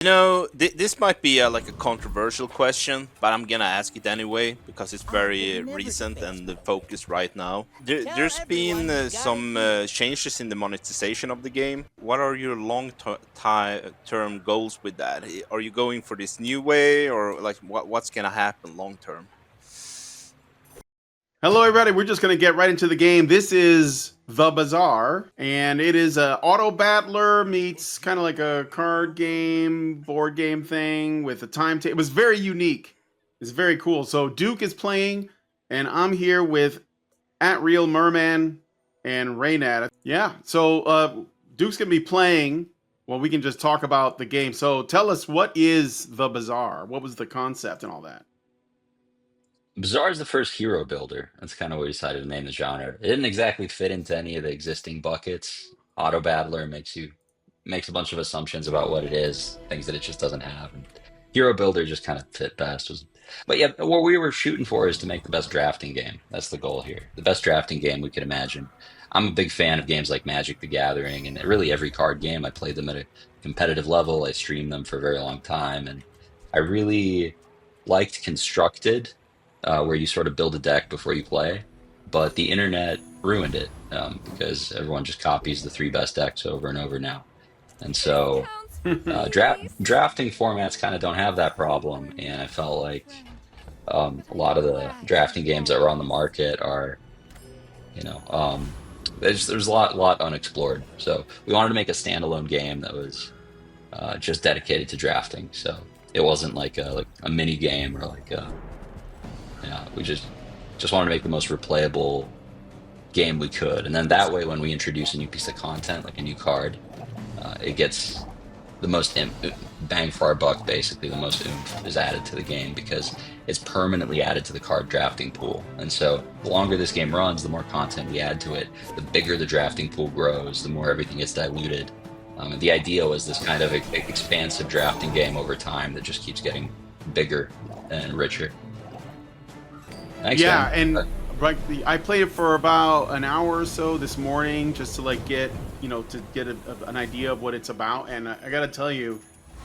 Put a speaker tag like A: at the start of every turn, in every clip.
A: This might be like a controversial question, but I'm gonna ask it anyway because it's very recent and the focus right now. There's been some changes in the monetization of the game. What are your long-term goals with that? Are you going for this new way, or like what's gonna happen long term?
B: Hello, everybody. We're just going to get right into the game. This is the Bazaar, and it is a auto battler meets kind of like a card game, board game thing with a timetable. It was very unique. It's very cool. So Duke is playing, and I'm here with at Real Merman and Reynad. Yeah. So Duke's going to be playing. Well, we can just talk about the game. So tell us, what is the Bazaar? What was the concept and all that?
C: Bazaar is the first hero builder. That's kind of what we decided to name the genre. It didn't exactly fit into any of the existing buckets. Auto Battler makes a bunch of assumptions about what it is, things that it just doesn't have. And Hero Builder just kind of fit best. But yeah, what we were shooting for is to make the best drafting game. That's the goal here. The best drafting game we could imagine. I'm a big fan of games like Magic the Gathering and really every card game. I played them at a competitive level. I streamed them for a very long time, and I really liked Constructed, where you sort of build a deck before you play, but the internet ruined it, because everyone just copies the three best decks over and over now. And so drafting formats kind of don't have that problem. And I felt like a lot of the drafting games that were on the market are, you know, there's a lot unexplored. So we wanted to make a standalone game that was just dedicated to drafting. So it wasn't like a mini game or like a yeah, we just wanted to make the most replayable game we could, and then that way, when we introduce a new piece of content, like a new card, it gets the most bang for our buck. Basically, the most oomph is added to the game because it's permanently added to the card drafting pool. And so, the longer this game runs, the more content we add to it, the bigger the drafting pool grows, the more everything gets diluted. And the idea was this kind of expansive drafting game over time that just keeps getting bigger and richer. Thanks,
B: Yeah,
C: man.
B: and right, I played it for about an hour or so this morning just to like get to get an idea of what it's about. And I gotta tell you,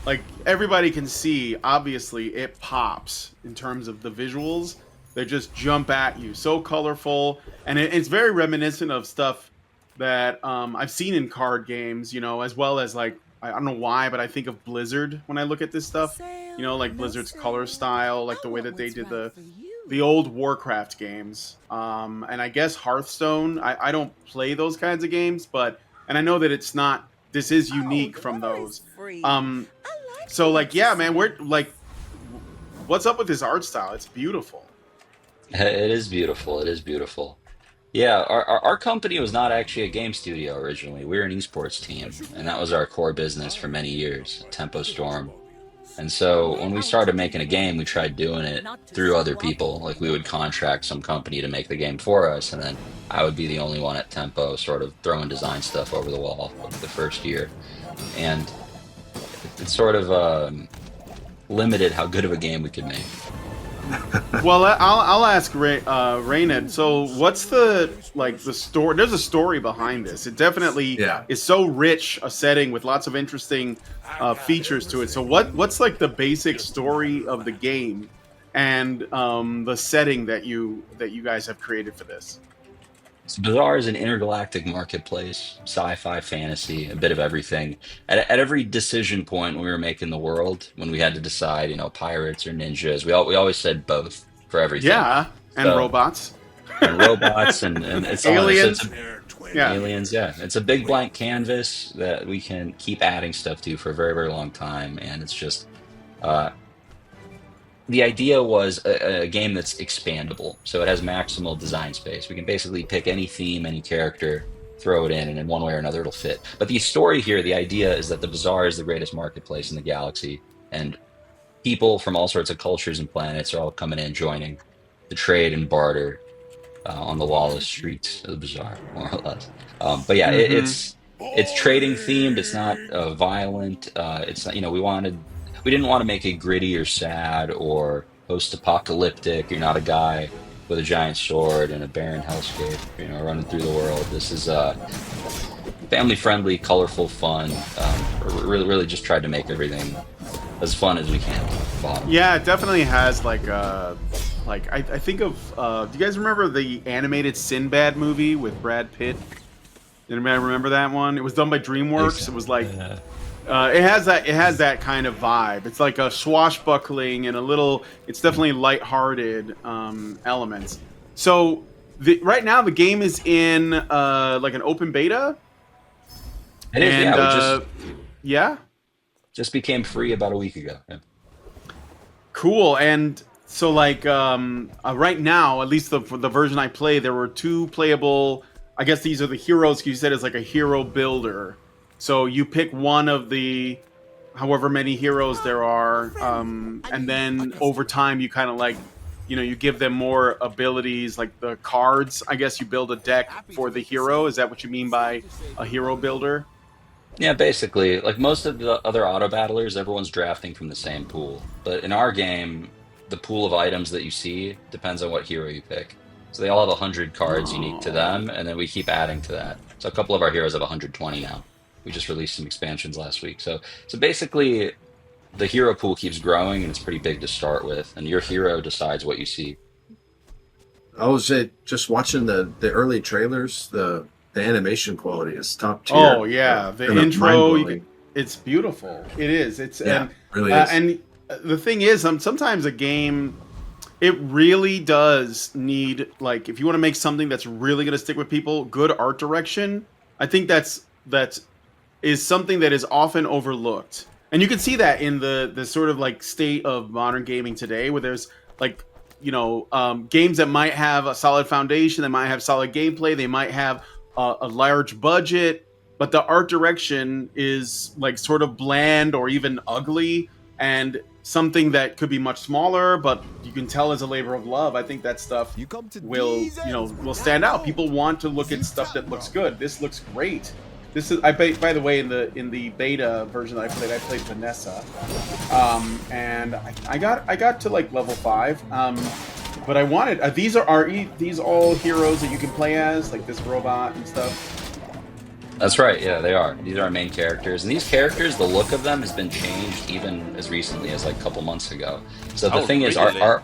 B: like everybody can see, obviously it pops in terms of the visuals. They just jump at you, so colorful, and it's very reminiscent of stuff that I've seen in card games, as well as like I don't know why, but I think of Blizzard when I look at this stuff. Like
D: No
B: Blizzard's color
D: sale.
B: style, like
D: I
B: the way
D: want
B: that they
D: what's
B: did
D: right
B: the
D: for you.
B: the old Warcraft games, and I guess Hearthstone. I don't play those kinds of games, but and I know that it's not. This is
D: Oh,
B: unique
D: the
B: from
D: water is
B: those.
D: free.
B: Um,
D: I like
B: so
D: the
B: like, yeah, man, we're
D: exercise.
B: like, what's up with this art style? It's beautiful.
C: It is beautiful. It is beautiful. Yeah, our company was not actually a game studio originally. We were an esports team, and that was our core business for many years, Tempo Storm. And so when we
D: Now to
C: started
D: the
C: making a game, we tried doing it
D: not to
C: through other
D: squabble.
C: people. Like we would contract some company to make the game for us, and then I would be the only one at Tempo sort of throwing design stuff over the wall over the first year. And it sort of limited how good of a game we could make.
B: Well, I'll ask Reynad. So, what's the story? There's a story behind this. It definitely
E: Yeah.
B: is so rich a setting with lots of interesting features to it. So, what's like the basic story of the game and the setting that you guys have created for this?
C: So Bazaar is an intergalactic marketplace, sci-fi, fantasy, a bit of everything. At every decision point when we were making the world, when we had to decide, pirates or ninjas, we always said both for everything.
B: Yeah, and
C: So
B: robots,
C: and robots and it's on it. So it's
B: aliens. Yeah,
C: aliens, yeah. It's a big blank canvas that we can keep adding stuff to for a very, very long time, and it's just uh, the idea was a game that's expandable, so it has maximal design space. We can basically pick any theme, any character, throw it in, and in one way or another it'll fit. But the story here, the idea is that the Bazaar is the greatest marketplace in the galaxy, and people from all sorts of cultures and planets are all coming in, joining the trade and barter on the lawless streets of the Bazaar, more or less. But yeah,
B: mm-hmm.
C: it's trading themed. It's not violent. It's not, we didn't want to make it gritty or sad or post-apocalyptic. You're not a guy with a giant sword and a barren hellscape, running through the world. This is family-friendly, colorful, fun. Really, really just tried to make everything as fun as we can top to bottom.
B: Yeah, it definitely has like I think of do you guys remember the animated Sinbad movie with Brad Pitt? Anybody remember that one? It was done by DreamWorks. It was like it has that kind of vibe. It's like a swashbuckling and a little. It's definitely lighthearted elements. So right now the game is in like an open beta,
C: It is,
B: and
C: yeah. We just
B: yeah,
C: just became free about a week ago. Yeah.
B: cool. And so like right now, at least for the version I play, there were two playable. I guess these are the heroes. You said it's like a hero builder. So you pick one of the however many heroes there are, and then over time you kind of like, you give them more abilities, like the cards. I guess you build a deck for the hero. Is that what you mean by a hero builder?
C: Yeah, basically, like most of the other auto battlers, everyone's drafting from the same pool. But in our game, the pool of items that you see depends on what hero you pick. So they all have 100 cards unique to
B: Oh.
C: them, and then we keep adding to that. So a couple of our heroes have 120 now. We just released some expansions last week. So basically, the hero pool keeps growing, and it's pretty big to start with. And your hero decides what you see.
D: I was just watching the early trailers. The animation quality is top
B: Oh
D: tier.
B: yeah, the
D: Kind of
B: intro.
D: mind-blowing.
B: It's beautiful. It is. It's
D: Yeah, really
B: uh,
D: is.
B: and the thing is, sometimes a game, it really does need, like, if you want to make something that's really going to stick with people, good art direction. I think that is something that is often overlooked, and you can see that in the sort of like state of modern gaming today, where there's like, games that might have a solid foundation, that might have solid gameplay, they might have a large budget, but the art direction is like sort of bland or even ugly, and something that could be much smaller, but you can tell is a labor of love. I think that stuff will stand out. People want to look at stuff that looks good. This looks great. This is, by the way, in the beta version that I played Vanessa, and I got to like level 5. But I wanted these all heroes that you can play as, like this robot and stuff.
C: That's right. Yeah, they are. These are our main characters, and these characters, the look of them has been changed even as recently as like a couple months ago. So the
A: Oh,
C: thing is,
A: really?
C: our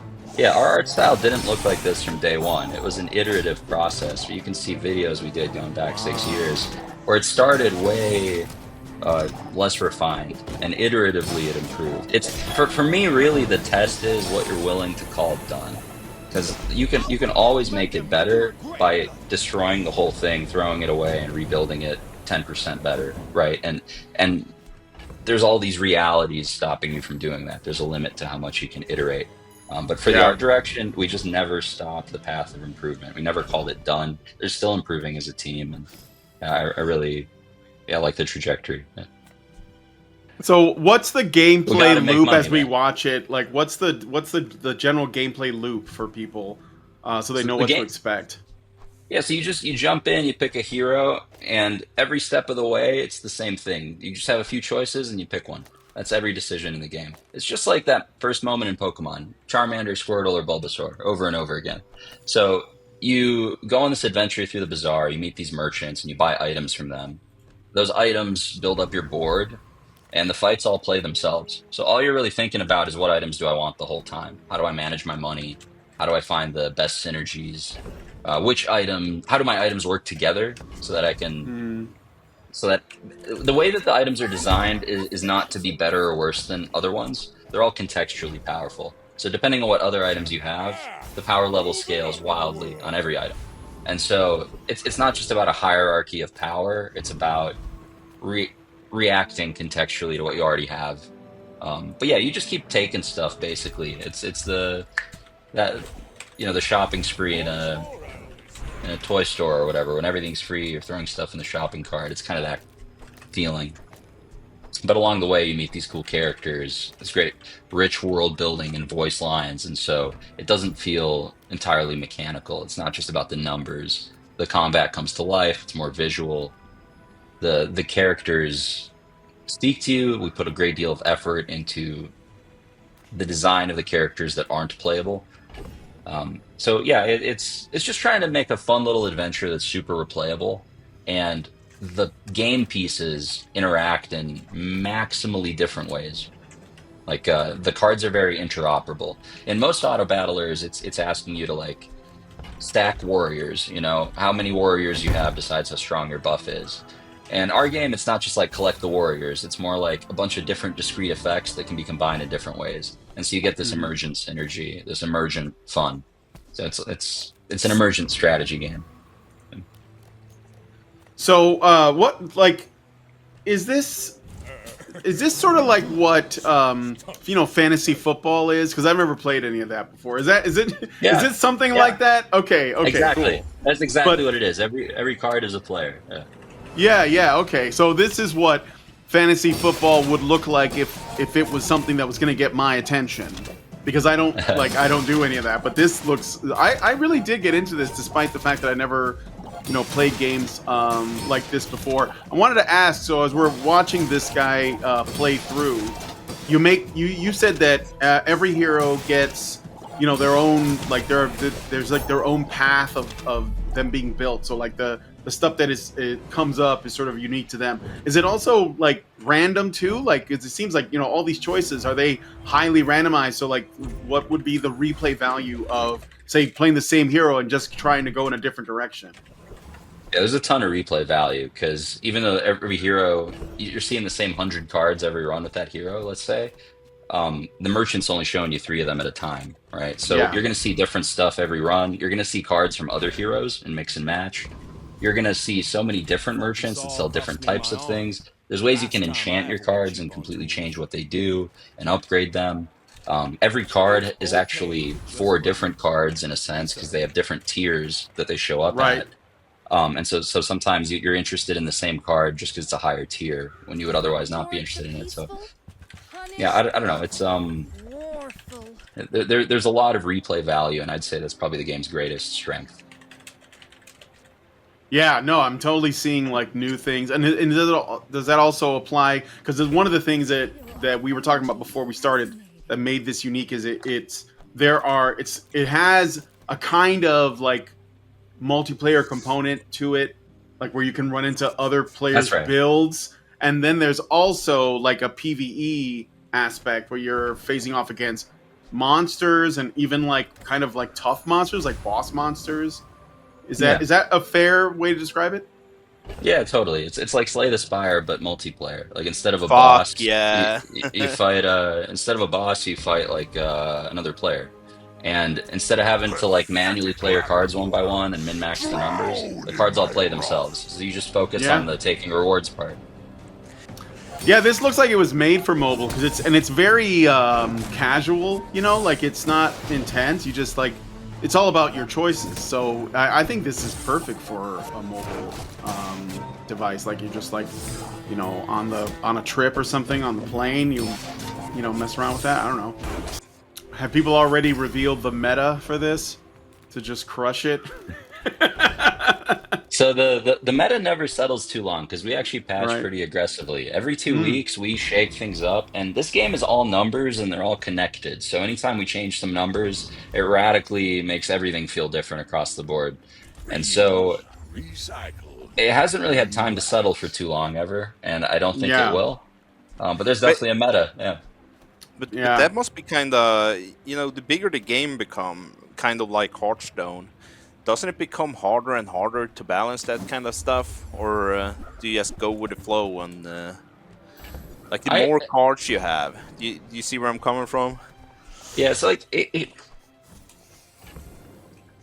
C: art style didn't look like this from day one. It was an iterative process. You can see videos we did going back 6 years, where it started way less refined, and iteratively it improved. It's for me really the test is what you're willing to call done, because you can always make it better by destroying the whole thing, throwing it away, and rebuilding it 10% better, right? And there's all these realities stopping you from doing that. There's a limit to how much you can iterate. But for the
B: Yeah.
C: art direction, we just never stopped the path of improvement. We never called it done. They're still improving as a team, and I really, yeah, I like the trajectory. Yeah.
B: So what's the
C: We got to
B: gameplay
C: make
B: loop
C: money,
B: as we
C: man.
B: watch it? Like, what's the general gameplay loop for people, so they
C: So
B: know
C: the
B: what to
C: game,
B: expect?
C: yeah. So you jump in, you pick a hero, and every step of the way, it's the same thing. You just have a few choices, and you pick one. That's every decision in the game. It's just like that first moment in Pokemon: Charmander, Squirtle, or Bulbasaur, over and over again. So you go on this adventure through the bazaar. You meet these merchants, and you buy items from them. Those items build up your board, and the fights all play themselves. So all you're really thinking about is what items do I want the whole time? How do I manage my money? How do I find the best synergies? How do my items work together so that I can,
B: Hmm.
C: so that the way that the items are designed is not to be better or worse than other ones. They're all contextually powerful. So depending on what other items you have, the power level scales wildly on every item. And so it's not just about a hierarchy of power. It's about re- reacting contextually to what you already have. But yeah, you just keep taking stuff. Basically, it's that the shopping spree in a toy store or whatever. When everything's free, you're throwing stuff in the shopping cart. It's kind of that feeling. But along the way, you meet these cool characters. It's great, rich world building and voice lines, and so it doesn't feel entirely mechanical. It's not just about the numbers. The combat comes to life. It's more visual. The characters speak to you. We put a great deal of effort into the design of the characters that aren't playable. So yeah, it's just trying to make a fun little adventure that's super replayable, and the game pieces interact in maximally different ways. Like the cards are very interoperable. In most auto battlers, it's asking you to like stack warriors, you know, how many warriors you have decides how strong your buff is. And our game, it's not just like collect the warriors, it's more like a bunch of different discrete effects that can be combined in different ways. And so you get this
B: Mhm.
C: emergent synergy, this emergent fun. So it's an emergent strategy game.
B: So, what like is this? Is this sort of like what fantasy football is? Because I've never played any of that before. Is it is
C: Yeah,
B: it something
C: yeah,
B: like that? Okay, okay,
C: exactly.
B: cool.
C: That's exactly
B: But
C: what it is. Every card is a player. Yeah.
B: yeah, yeah, okay. So this is what fantasy football would look like if it was something that was going to get my attention. Because I don't do any of that. But this looks I really did get into this despite the fact that I never played games like this before. I wanted to ask. So as we're watching this guy play through, you said that every hero gets their own like there's like their own path of them being built. So like the stuff that it comes up is sort of unique to them. Is it also like random too? Like it seems like all these choices, are they highly randomized? So like what would be the replay value of say playing the same hero and just trying to go in a different direction?
C: Yeah, there's a ton of replay value because even though every hero, you're seeing the same 100 cards every run with that hero, let's say, the merchant's only showing you three of them at a time, right? So
B: Yeah.
C: you're going to see different stuff every run. You're going to see cards from other heroes and mix and match. You're going to see so many different merchants that sell different types of things. There's ways you can enchant your cards and completely change what they do and upgrade them. Every card is actually four different cards in a sense because they have different tiers that they show up
B: Right.
C: at. And so sometimes you're interested in the same card just because it's a higher tier when you would otherwise not be interested in it. So yeah, I don't know. It's there's a lot of replay value, and I'd say that's probably the game's greatest strength.
B: Yeah, no, I'm totally seeing like new things, and does that also apply? Because one of the things that we were talking about before we started that made this unique is it has a kind of like multiplayer component to it, like where you can run into other
C: That's
B: players'
C: right.
B: builds, and then there's also like a PVE aspect where you're facing off against monsters and even like kind of like tough monsters, like boss monsters. Is that
C: Yeah,
B: is that a fair way to describe it?
C: yeah, totally. It's like Slay the Spire, but multiplayer. Like instead of a
A: Fuck
C: boss,
A: yeah.
C: you fight instead of a boss, you fight like another player. And instead of having to like manually play your cards one by one and min max the numbers, the cards all play themselves. So you just focus on
B: Yeah.
C: the taking rewards part.
B: Yeah, this looks like it was made for mobile because it's very casual. Like it's not intense. You just like it's all about your choices. So I think this is perfect for a mobile device. Like you're just like on a trip or something on the plane. You mess around with that. I don't know. Have people already revealed the meta for this to just crush it?
C: So the meta never settles too long because we actually patch
B: Right.
C: pretty aggressively. Every two
B: Mm.
C: weeks we shake things up, and this game is all numbers and they're all connected. So anytime we change some numbers, it radically makes everything feel different across the board. And so it hasn't really had time to settle for too long ever, and I don't think it
B: Yeah.
C: will. But there's
A: But
C: definitely a meta. Yeah.
A: but
B: Yeah.
A: that must be kind of the bigger the game become, kind of like Hearthstone. Doesn't it become harder and harder to balance that kind of stuff, or do you just go with the flow and like the
C: I
A: more cards you have? Do you see where I'm coming from?
C: Yeah, it's like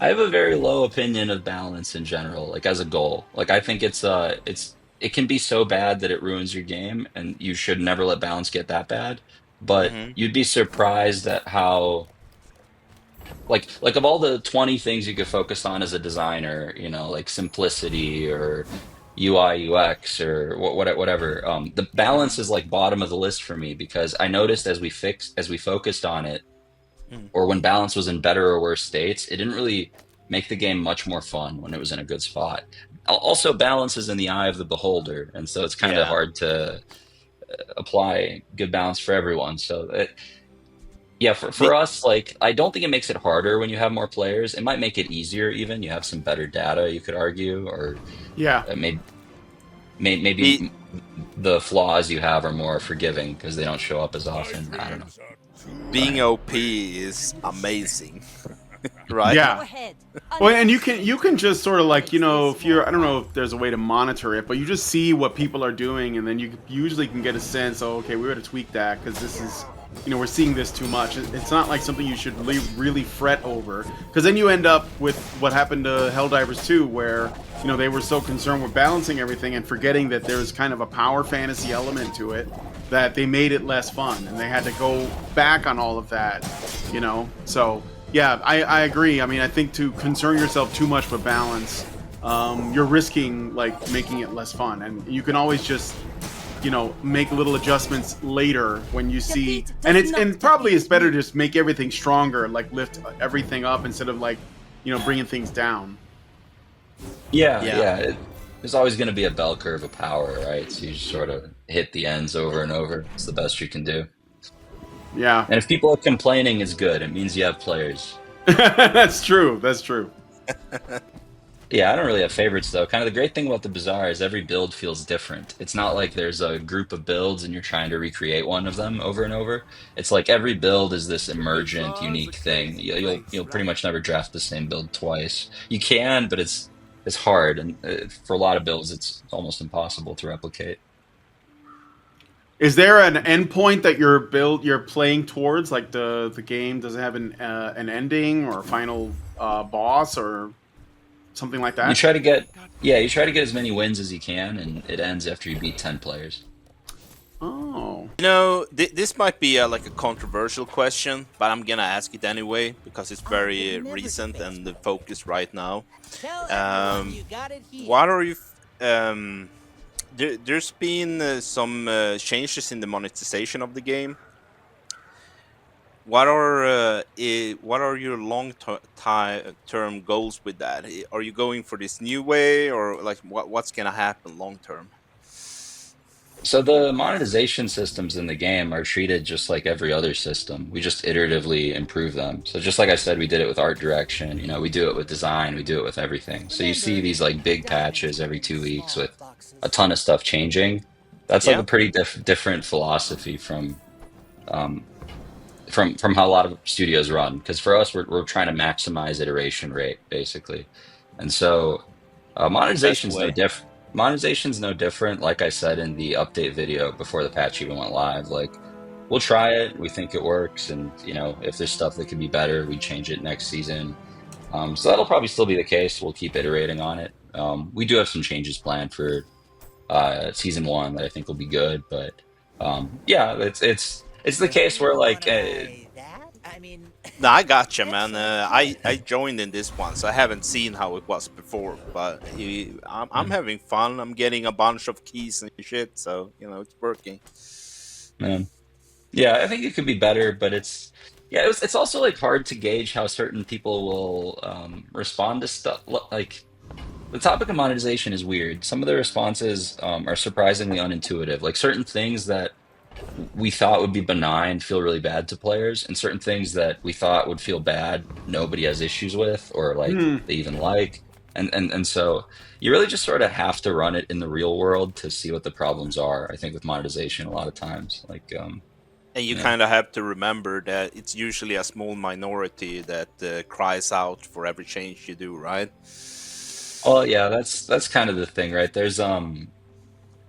C: I have a very low opinion of balance in general, like as a goal. Like I think it can be so bad that it ruins your game, and you should never let balance get that bad. But
A: Hmm.
C: you'd be surprised at how like of all the 20 things you could focus on as a designer, like simplicity or UI UX or whatever. The balance
A: Hmm.
C: is like bottom of the list for me because I noticed as we focused on it
A: Hmm.
C: or when balance was in better or worse states, it didn't really make the game much more fun when it was in a good spot. Also, balance is in the eye of the beholder, and so it's kind of
A: Yeah.
C: hard to apply good balance for everyone. Yeah, for
A: The,
C: us, like I don't think it makes it harder when you have more players. It might make it easier even. You have some better data, you could argue, or
B: Yeah.
C: maybe maybe
A: the
C: the flaws you have are more forgiving because they don't show up as often. I don't know.
A: Being
C: But
A: OP is amazing, right?
B: Yeah. Well, and you can just sort of like, if you're, I don't know if there's a way to monitor it, but you just see what people are doing, and then you usually can get a sense. Oh, okay, we got to tweak that because this is, we're seeing this too much. It's not like something you should really fret over, because then you end up with what happened to Helldivers 2, where they were so concerned with balancing everything and forgetting that there's kind of a power fantasy element to it, that they made it less fun, and they had to go back on all of that. So. Yeah, I agree. I mean, I think to concern yourself too much with balance, you're risking like making it less fun. And you can always just, make little adjustments later when you see. And probably it's better to just make everything stronger, like lift everything up instead of like, bringing things down.
C: yeah,
A: Yeah.
C: yeah. There's always going to be a bell curve of power, right? So you just sort of hit the ends over and over. It's the best you can do.
B: Yeah,
C: And if people are complaining, it's good. It means you have players.
B: that's true. That's true.
C: Yeah, I don't really have favorites though. Kind of the great thing about the Bazaar is every build feels different. It's not like there's a group of builds and you're trying to recreate one of them over and over. It's like every build is this emergent, unique thing. You'll pretty much never draft the same build twice. You can, but it's hard, and for a lot of builds, it's almost impossible to replicate.
B: Is there an endpoint that you're playing towards? Like the game, does it have an ending or a final boss or something like
C: You
B: that?
C: try to get, yeah, you try to get as many wins as you can, and it ends after you beat 10 players.
B: Oh,
A: This might be like a controversial question, but I'm gonna ask it anyway because it's very recent and the focus right now. Um, what are you? There's been some changes in the monetization of the game. What are your term goals with that? Are you going for this new way, or like what's gonna happen long term?
C: So the monetization systems in the game are treated just like every other system. We just iteratively improve them. So just like I said, we did it with art direction, we do it with design, we do it with everything. So you see these like big patches every 2 weeks with a ton of stuff changing. That's like
A: Yeah.
C: a pretty different philosophy um, from how a lot of studios run. Because for us, we're trying to maximize iteration rate basically, and so
A: Best way.
C: monetization's no different. Like I said in the update video before the patch even went live, like we'll try it. We think it works, and if there's stuff that could be better, we change it next season. So that'll probably still be the case. We'll keep iterating on it. We do have some changes planned for season one that I think will be good, but yeah, it's the case where like
A: No, I gotcha, man. I joined in this one, so I haven't seen how it was before. But I'm having fun. I'm getting a bunch of keys and shit, so it's working.
C: man. Yeah, I think it could be better, but it's also like hard to gauge how certain people will respond to stuff. Like the topic of monetization is weird. Some of the responses are surprisingly unintuitive. Like certain things that we thought would be benign feel really bad to players, and certain things that we thought would feel bad nobody has issues with or like
B: hmm.
C: they even like. And so you really just sort of have to run it in the real world to see what the problems are. I think with monetization a lot of times, like
A: And you
C: yeah.
A: kind of have to remember that it's usually a small minority that cries out for every change you do, right?
C: Oh yeah, that's kind of the thing, right? There's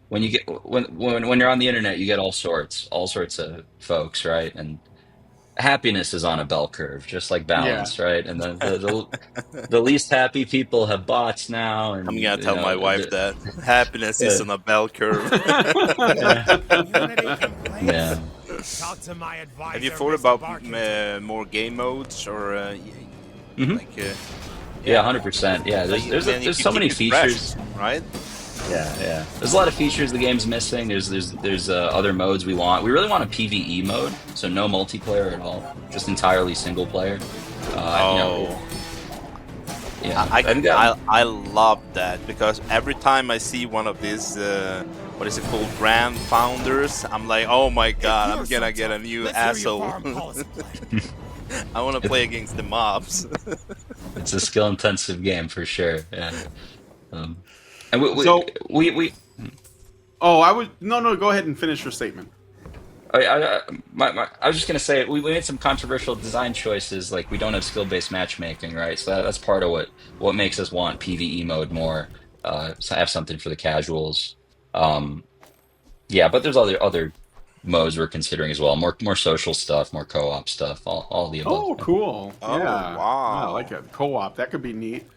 C: when you get when you're on the internet, you get all sorts of folks, right? And happiness is on a bell curve, just like
B: Yeah.
C: balance, right? And the least happy people have bots now,
A: I'm
C: and
A: gonna tell my wife that happiness is
C: uh,
A: on a bell curve.
C: yeah, yeah.
A: Have you thought about more game modes or
C: Hmm.
A: like
C: Yeah,
A: yeah?
C: 100%. Yeah,
A: So then you
C: there's
A: could
C: so
A: keep
C: many
A: it fresh,
C: features.
A: right?
C: Yeah, yeah. There's a lot of features the game's missing. There's other modes we want. We really want a PvE mode, so no multiplayer at all, just entirely single player.
A: Oh,
C: Yeah.
A: I,
C: And
A: I love that because every time I see one of these, what is it called, brand founders, I'm like, oh my god, I'm gonna get a new asshole. I want to play against the mobs.
C: it's a skill intensive game for sure. Yeah. Um, and
B: So
C: we
B: Oh, I would no. Go ahead and finish your statement.
C: I was just gonna say we made some controversial design choices, like we don't have skill-based matchmaking, right? So that's part of what makes us want PvE mode more. So have something for the casuals. Um, yeah, but there's other modes we're considering as well. More social stuff, more co-op stuff, all the above.
B: Oh, cool.
A: Oh
B: Yeah. I
A: wow.
B: like it. Co-op. That could be neat.